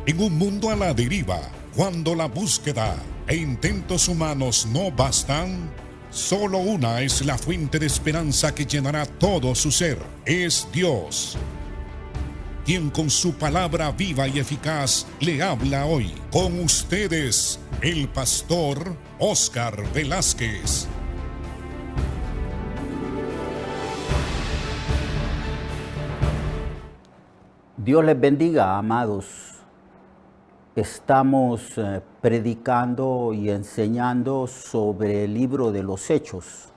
En un mundo a la deriva, cuando la búsqueda e intentos humanos no bastan, solo una es la fuente de esperanza que llenará todo su ser. Es Dios, quien con su palabra viva y eficaz le habla hoy. Con ustedes, el pastor Óscar Velázquez. Dios les bendiga, amados. Estamos predicando y enseñando sobre el libro de los Hechos.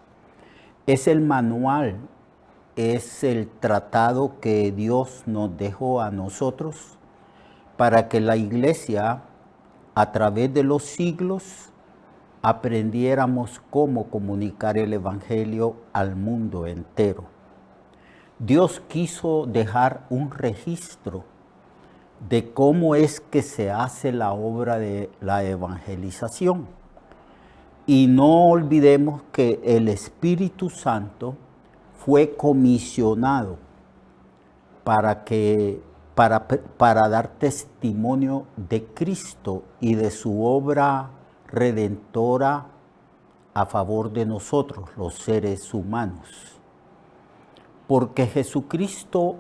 Es el manual, es el tratado que Dios nos dejó a nosotros para que la iglesia, a través de los siglos, aprendiéramos cómo comunicar el evangelio al mundo entero. Dios quiso dejar un registro de cómo es que se hace la obra de la evangelización. Y no olvidemos que el Espíritu Santo fue comisionado para dar testimonio de Cristo y de su obra redentora a favor de nosotros, los seres humanos. Porque Jesucristo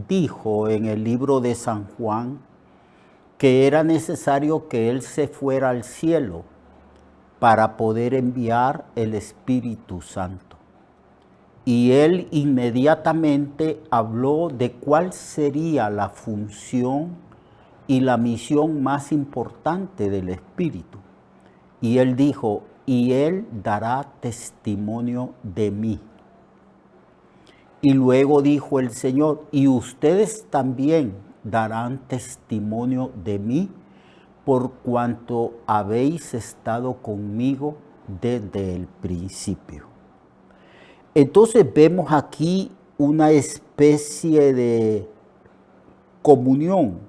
dijo en el libro de San Juan que era necesario que Él se fuera al cielo para poder enviar el Espíritu Santo. Y Él inmediatamente habló de cuál sería la función y la misión más importante del Espíritu. Y Él dijo, y Él dará testimonio de mí. Y luego dijo el Señor, y ustedes también darán testimonio de mí por cuanto habéis estado conmigo desde el principio. Entonces vemos aquí una especie de comunión.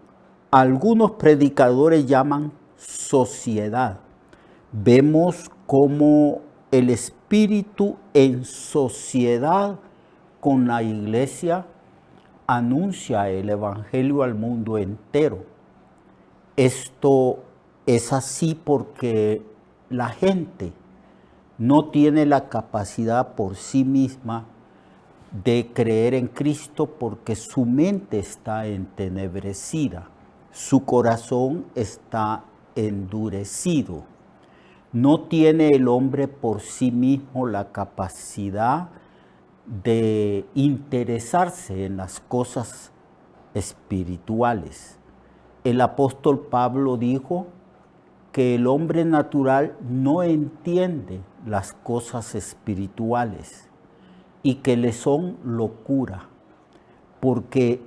Algunos predicadores llaman sociedad. Vemos cómo el Espíritu en sociedad con la iglesia anuncia el evangelio al mundo entero. Esto es así porque la gente no tiene la capacidad por sí misma de creer en Cristo porque su mente está entenebrecida, su corazón está endurecido. No tiene el hombre por sí mismo la capacidad de interesarse en las cosas espirituales. El apóstol Pablo dijo que el hombre natural no entiende las cosas espirituales y que le son locura, porque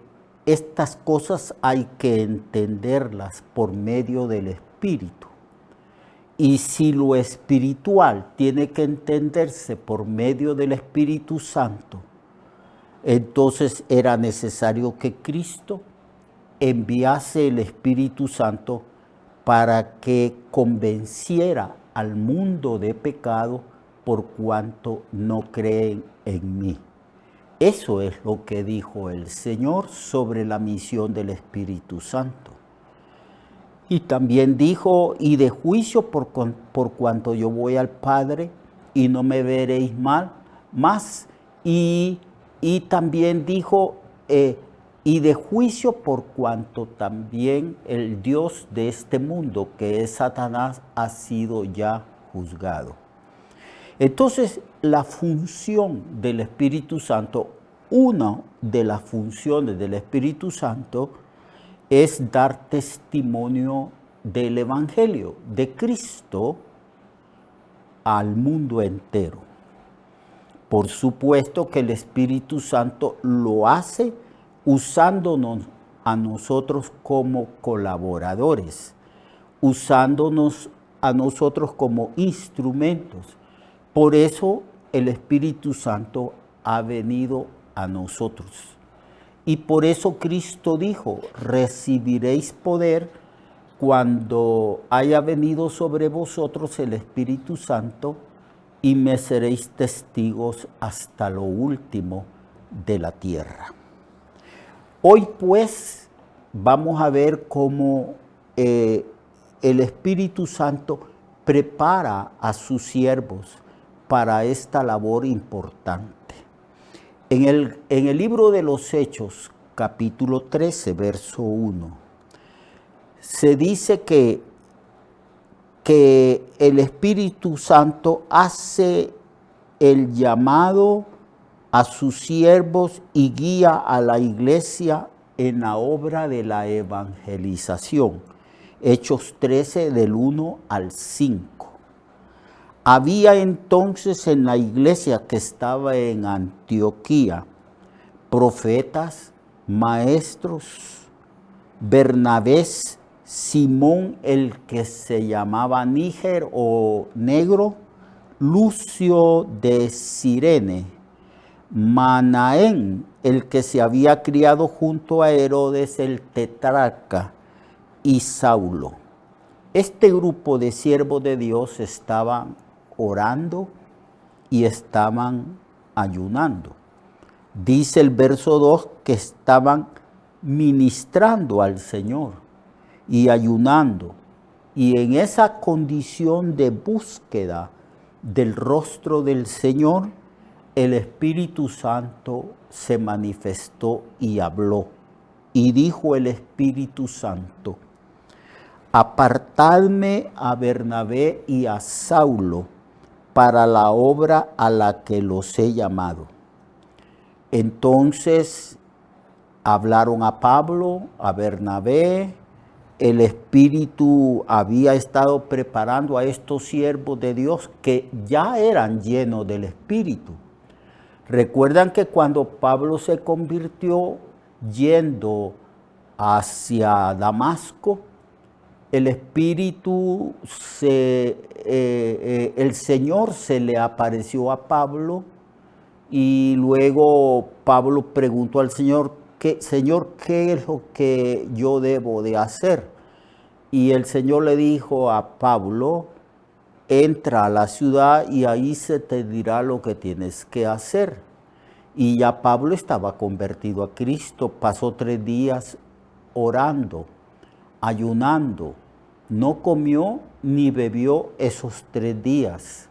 estas cosas hay que entenderlas por medio del Espíritu. Y si lo espiritual tiene que entenderse por medio del Espíritu Santo, entonces era necesario que Cristo enviase el Espíritu Santo para que convenciera al mundo de pecado por cuanto no creen en mí. Eso es lo que dijo el Señor sobre la misión del Espíritu Santo. Y también dijo, y de juicio por cuanto yo voy al Padre y no me veréis más. Y también dijo, y de juicio por cuanto también el Dios de este mundo, que es Satanás, ha sido ya juzgado. Entonces, la función del Espíritu Santo, una de las funciones del Espíritu Santo, es dar testimonio del Evangelio de Cristo al mundo entero. Por supuesto que el Espíritu Santo lo hace usándonos a nosotros como colaboradores, usándonos a nosotros como instrumentos. Por eso el Espíritu Santo ha venido a nosotros. Y por eso Cristo dijo, recibiréis poder cuando haya venido sobre vosotros el Espíritu Santo y me seréis testigos hasta lo último de la tierra. Hoy pues vamos a ver cómo el Espíritu Santo prepara a sus siervos para esta labor importante. En el libro de los Hechos, capítulo 13, verso 1, se dice que el Espíritu Santo hace el llamado a sus siervos y guía a la iglesia en la obra de la evangelización. Hechos 13 del 1 al 5. Había entonces en la iglesia que estaba en Antioquía profetas, maestros, Bernabé, Simón el que se llamaba Níger o Negro, Lucio de Cirene, Manaén el que se había criado junto a Herodes el tetrarca y Saulo. Este grupo de siervos de Dios estaban orando y estaban ayunando. Dice el verso 2 que estaban ministrando al Señor y ayunando. Y en esa condición de búsqueda del rostro del Señor, el Espíritu Santo se manifestó y habló. Y dijo el Espíritu Santo: apartadme a Bernabé y a Saulo para la obra a la que los he llamado. Entonces hablaron a Pablo, a Bernabé. El Espíritu había estado preparando a estos siervos de Dios que ya eran llenos del Espíritu. Recuerdan que cuando Pablo se convirtió yendo hacia Damasco, el Espíritu, el Señor se le apareció a Pablo y luego Pablo preguntó al Señor: Señor, ¿qué es lo que yo debo de hacer? Y el Señor le dijo a Pablo: entra a la ciudad y ahí se te dirá lo que tienes que hacer. Y ya Pablo estaba convertido a Cristo, pasó 3 días orando, ayunando, no comió ni bebió esos 3 días.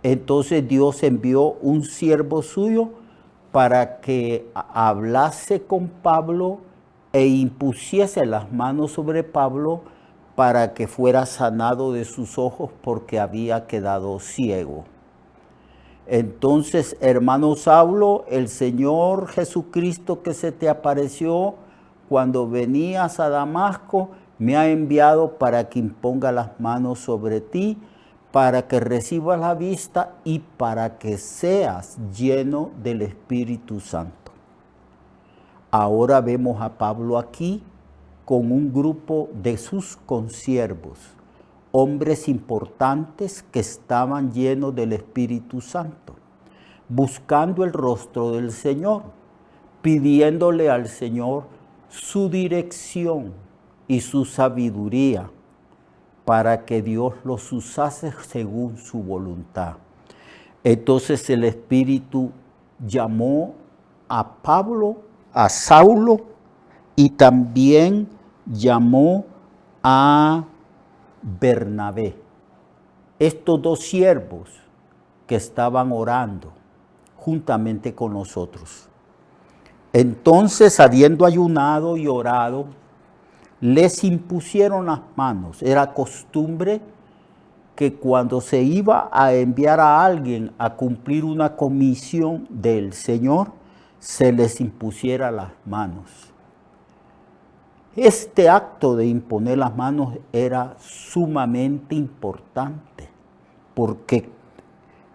Entonces Dios envió un siervo suyo para que hablase con Pablo e impusiese las manos sobre Pablo para que fuera sanado de sus ojos porque había quedado ciego. Entonces, hermano Saulo, el Señor Jesucristo que se te apareció cuando venías a Damasco, me ha enviado para que imponga las manos sobre ti, para que recibas la vista y para que seas lleno del Espíritu Santo. Ahora vemos a Pablo aquí con un grupo de sus consiervos, hombres importantes que estaban llenos del Espíritu Santo, buscando el rostro del Señor, pidiéndole al Señor su dirección y su sabiduría para que Dios los usase según su voluntad. Entonces el Espíritu llamó a Pablo, a Saulo, y también llamó a Bernabé. Estos 2 siervos que estaban orando juntamente con nosotros. Entonces, habiendo ayunado y orado, les impusieron las manos. Era costumbre que cuando se iba a enviar a alguien a cumplir una comisión del Señor, se les impusiera las manos. Este acto de imponer las manos era sumamente importante, porque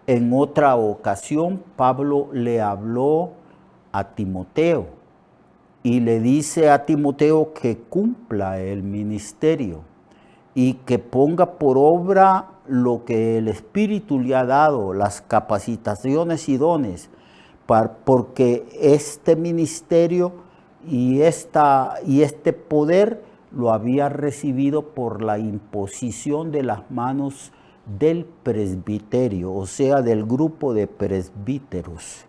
en otra ocasión Pablo le habló a Timoteo y le dice a Timoteo que cumpla el ministerio y que ponga por obra lo que el Espíritu le ha dado, las capacitaciones y dones, porque este ministerio y este poder lo había recibido por la imposición de las manos del presbiterio, o sea, del grupo de presbíteros.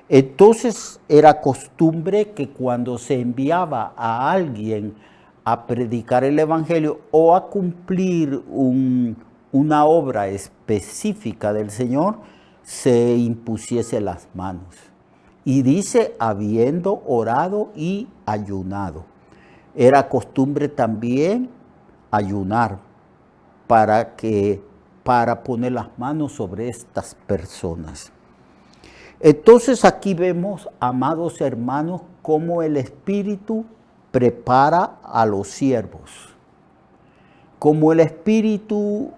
Entonces era costumbre que cuando se enviaba a alguien a predicar el Evangelio o a cumplir una obra específica del Señor, se impusiese las manos. Y dice, habiendo orado y ayunado. Era costumbre también ayunar para poner las manos sobre estas personas. Entonces aquí vemos, amados hermanos, cómo el Espíritu prepara a los siervos. Como el Espíritu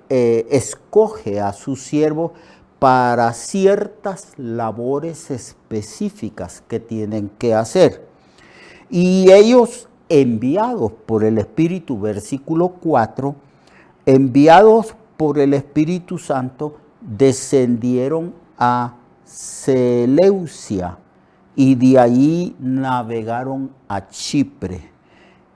escoge a sus siervos para ciertas labores específicas que tienen que hacer. Y ellos, enviados por el Espíritu, versículo 4, enviados por el Espíritu Santo, descendieron a Seleucia y de ahí navegaron a Chipre.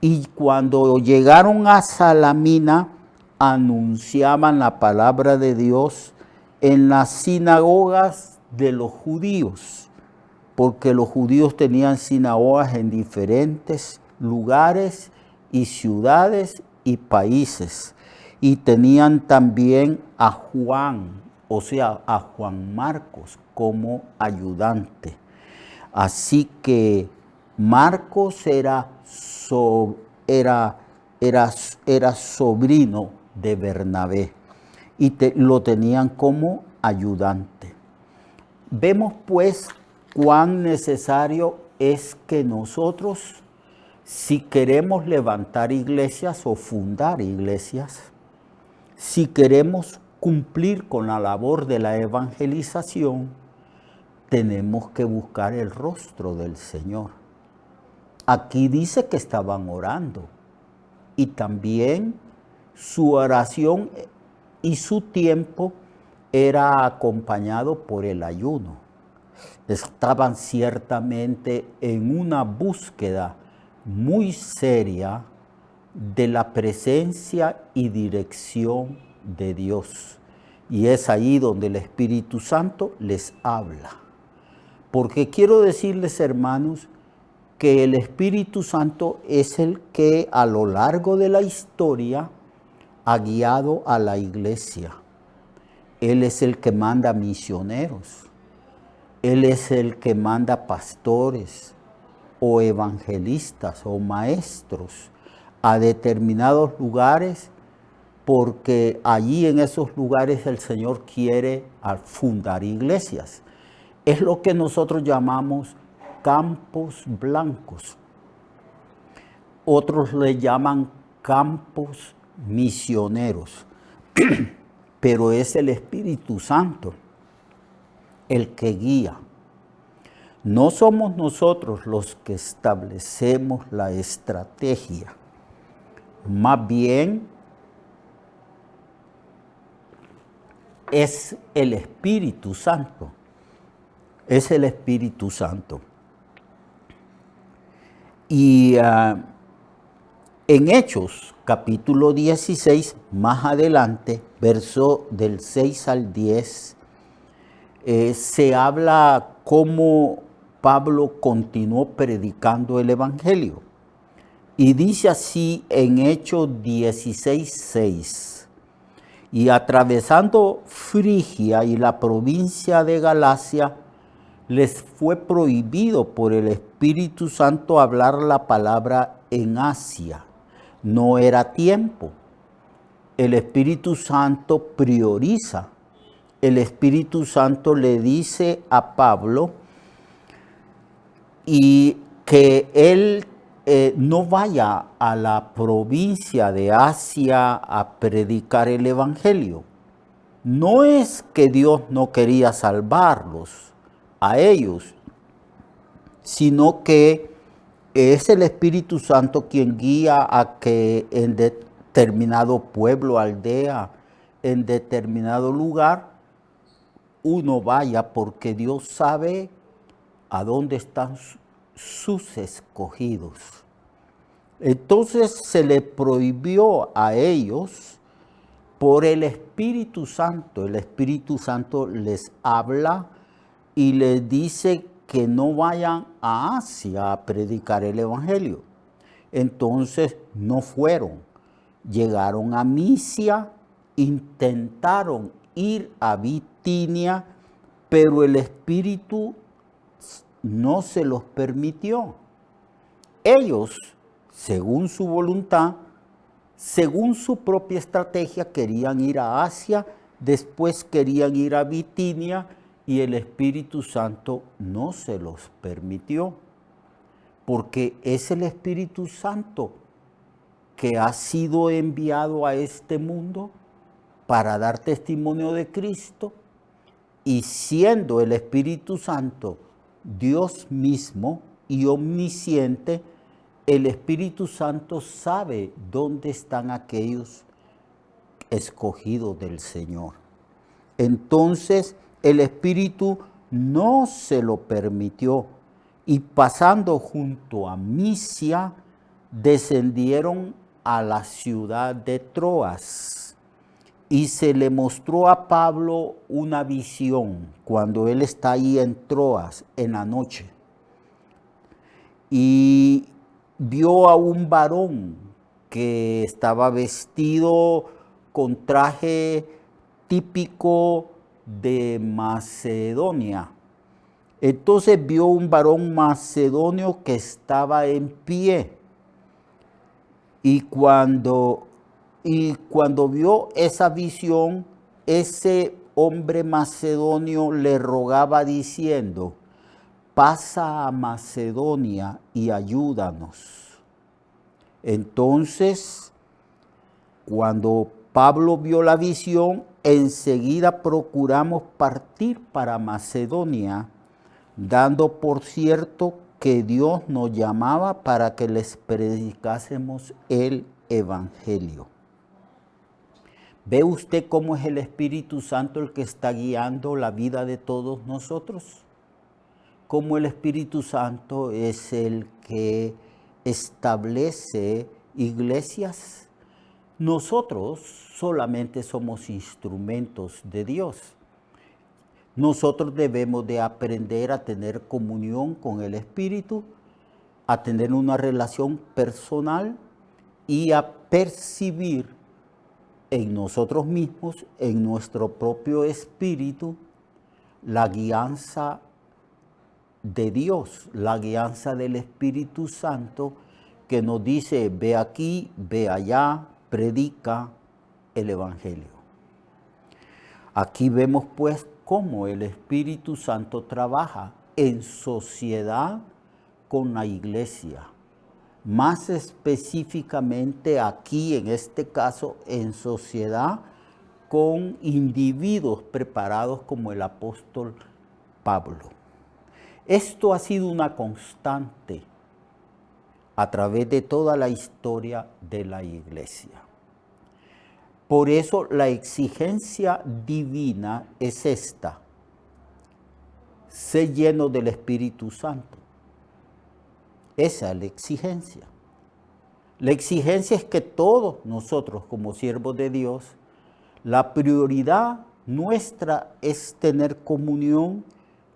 Y cuando llegaron a Salamina, anunciaban la palabra de Dios en las sinagogas de los judíos, porque los judíos tenían sinagogas en diferentes lugares y ciudades y países. Y tenían también a Juan, o sea, a Juan Marcos como ayudante. Así que Marcos era sobrino de Bernabé y lo tenían como ayudante. Vemos pues cuán necesario es que nosotros, si queremos levantar iglesias o fundar iglesias, si queremos cumplir con la labor de la evangelización, tenemos que buscar el rostro del Señor. Aquí dice que estaban orando y también su oración y su tiempo era acompañado por el ayuno. Estaban ciertamente en una búsqueda muy seria de la presencia y dirección de Dios. Y es ahí donde el Espíritu Santo les habla. Porque quiero decirles, hermanos, que el Espíritu Santo es el que a lo largo de la historia ha guiado a la iglesia. Él es el que manda misioneros. Él es el que manda pastores o evangelistas o maestros a determinados lugares, porque allí en esos lugares el Señor quiere fundar iglesias. Es lo que nosotros llamamos campos blancos. Otros le llaman campos misioneros. Pero es el Espíritu Santo el que guía. No somos nosotros los que establecemos la estrategia. Más bien es el Espíritu Santo. Es el Espíritu Santo. Y en Hechos, capítulo 16, más adelante, verso del 6 al 10, se habla cómo Pablo continuó predicando el Evangelio. Y dice así en Hechos 16, 6. Y atravesando Frigia y la provincia de Galacia, les fue prohibido por el Espíritu Santo hablar la palabra en Asia. No era tiempo. El Espíritu Santo prioriza. El Espíritu Santo le dice a Pablo y que él no vaya a la provincia de Asia a predicar el Evangelio. No es que Dios no quería salvarlos a ellos, sino que es el Espíritu Santo quien guía a que en determinado pueblo, aldea, en determinado lugar, uno vaya, porque Dios sabe a dónde están sus escogidos. Entonces se le prohibió a ellos por el Espíritu Santo. El Espíritu Santo les habla y les dice que no vayan a Asia a predicar el evangelio. Entonces no fueron. Llegaron a Misia, intentaron ir a Bitinia, pero el Espíritu no se los permitió. Ellos, según su voluntad, según su propia estrategia, querían ir a Asia, después querían ir a Bitinia y el Espíritu Santo no se los permitió, porque es el Espíritu Santo que ha sido enviado a este mundo para dar testimonio de Cristo, y siendo el Espíritu Santo Dios mismo y omnisciente, el Espíritu Santo sabe dónde están aquellos escogidos del Señor. Entonces el Espíritu no se lo permitió, y pasando junto a Misia, descendieron a la ciudad de Troas. Y se le mostró a Pablo una visión cuando él está ahí en Troas en la noche. Y vio a un varón que estaba vestido con traje típico de Macedonia. Entonces vio un varón macedonio que estaba en pie. Y cuando vio esa visión, ese hombre macedonio le rogaba diciendo: pasa a Macedonia y ayúdanos. Entonces, cuando Pablo vio la visión, enseguida procuramos partir para Macedonia, dando por cierto que Dios nos llamaba para que les predicásemos el Evangelio. ¿Ve usted cómo es el Espíritu Santo el que está guiando la vida de todos nosotros? Cómo el Espíritu Santo es el que establece iglesias. Nosotros solamente somos instrumentos de Dios. Nosotros debemos de aprender a tener comunión con el Espíritu, a tener una relación personal y a percibir en nosotros mismos, en nuestro propio espíritu, la guianza de Dios, la guianza del Espíritu Santo, que nos dice: ve aquí, ve allá, predica el Evangelio. Aquí vemos pues cómo el Espíritu Santo trabaja en sociedad con la iglesia. Más específicamente aquí, en este caso, en sociedad con individuos preparados como el apóstol Pablo. Esto ha sido una constante a través de toda la historia de la iglesia. Por eso la exigencia divina es esta: sé lleno del Espíritu Santo. Esa es la exigencia. La exigencia es que todos nosotros, como siervos de Dios, la prioridad nuestra es tener comunión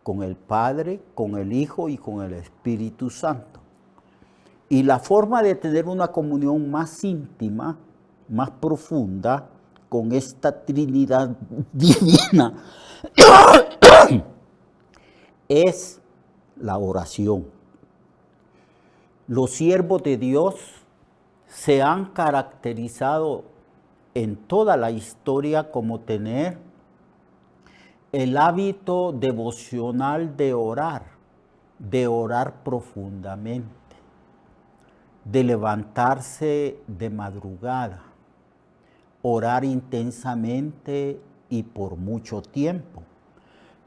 con el Padre, con el Hijo y con el Espíritu Santo. Y la forma de tener una comunión más íntima, más profunda, con esta Trinidad divina, es la oración. Los siervos de Dios se han caracterizado en toda la historia como tener el hábito devocional de orar profundamente, de levantarse de madrugada, orar intensamente y por mucho tiempo,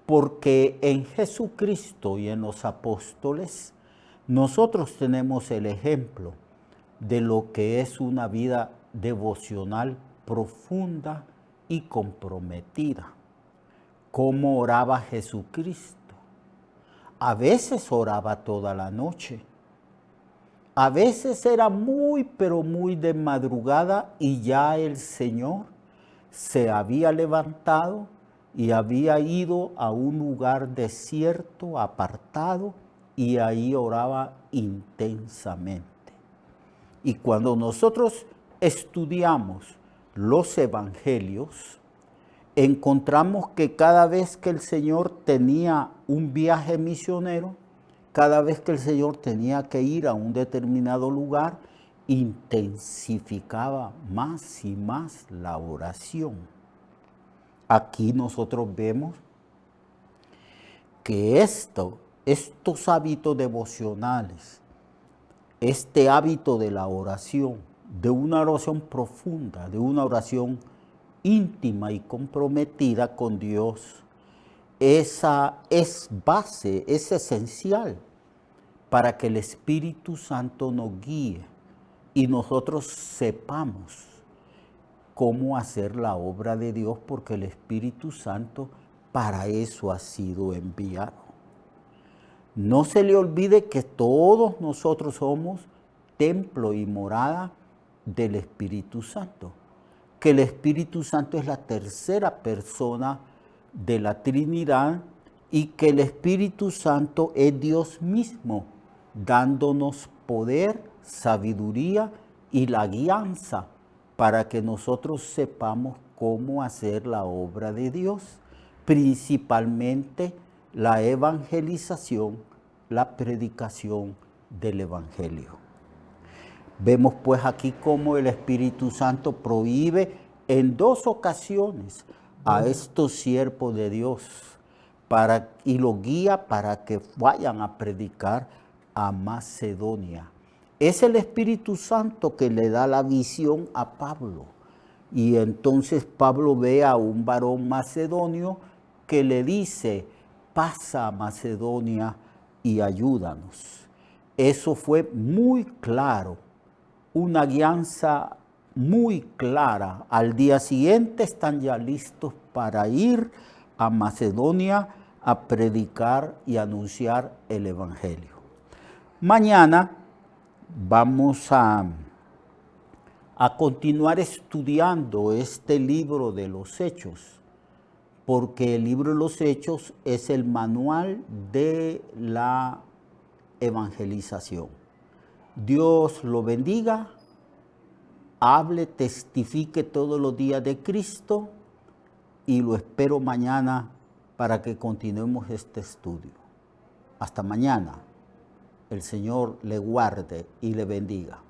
porque en Jesucristo y en los apóstoles nosotros tenemos el ejemplo de lo que es una vida devocional profunda y comprometida. ¿Cómo oraba Jesucristo? A veces oraba toda la noche. A veces era muy, pero muy de madrugada y ya el Señor se había levantado y había ido a un lugar desierto, apartado, y ahí oraba intensamente. Y cuando nosotros estudiamos los evangelios, encontramos que cada vez que el Señor tenía un viaje misionero, cada vez que el Señor tenía que ir a un determinado lugar, intensificaba más y más la oración. Aquí nosotros vemos que estos hábitos devocionales, este hábito de la oración, de una oración profunda, de una oración íntima y comprometida con Dios, esa es base, es esencial para que el Espíritu Santo nos guíe y nosotros sepamos cómo hacer la obra de Dios, porque el Espíritu Santo para eso ha sido enviado. No se le olvide que todos nosotros somos templo y morada del Espíritu Santo, que el Espíritu Santo es la tercera persona de la Trinidad y que el Espíritu Santo es Dios mismo, dándonos poder, sabiduría y la guianza para que nosotros sepamos cómo hacer la obra de Dios, principalmente la evangelización, la predicación del Evangelio. Vemos pues aquí cómo el Espíritu Santo prohíbe en 2 ocasiones a estos siervos de Dios y los guía para que vayan a predicar a Macedonia. Es el Espíritu Santo que le da la visión a Pablo. Y entonces Pablo ve a un varón macedonio que le dice: pasa a Macedonia y ayúdanos. Eso fue muy claro, una guianza muy clara. Al día siguiente están ya listos para ir a Macedonia a predicar y anunciar el Evangelio. Mañana vamos a continuar estudiando este libro de los Hechos, porque el libro de los Hechos es el manual de la evangelización. Dios lo bendiga, hable, testifique todos los días de Cristo y lo espero mañana para que continuemos este estudio. Hasta mañana. El Señor le guarde y le bendiga.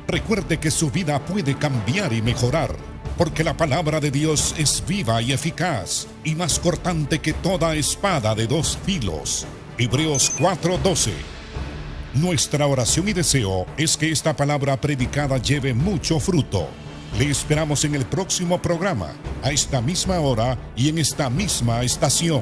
Recuerde que su vida puede cambiar y mejorar, porque la palabra de Dios es viva y eficaz, y más cortante que toda espada de 2 filos. Hebreos 4:12. Nuestra oración y deseo es que esta palabra predicada lleve mucho fruto. Le esperamos en el próximo programa, a esta misma hora y en esta misma estación.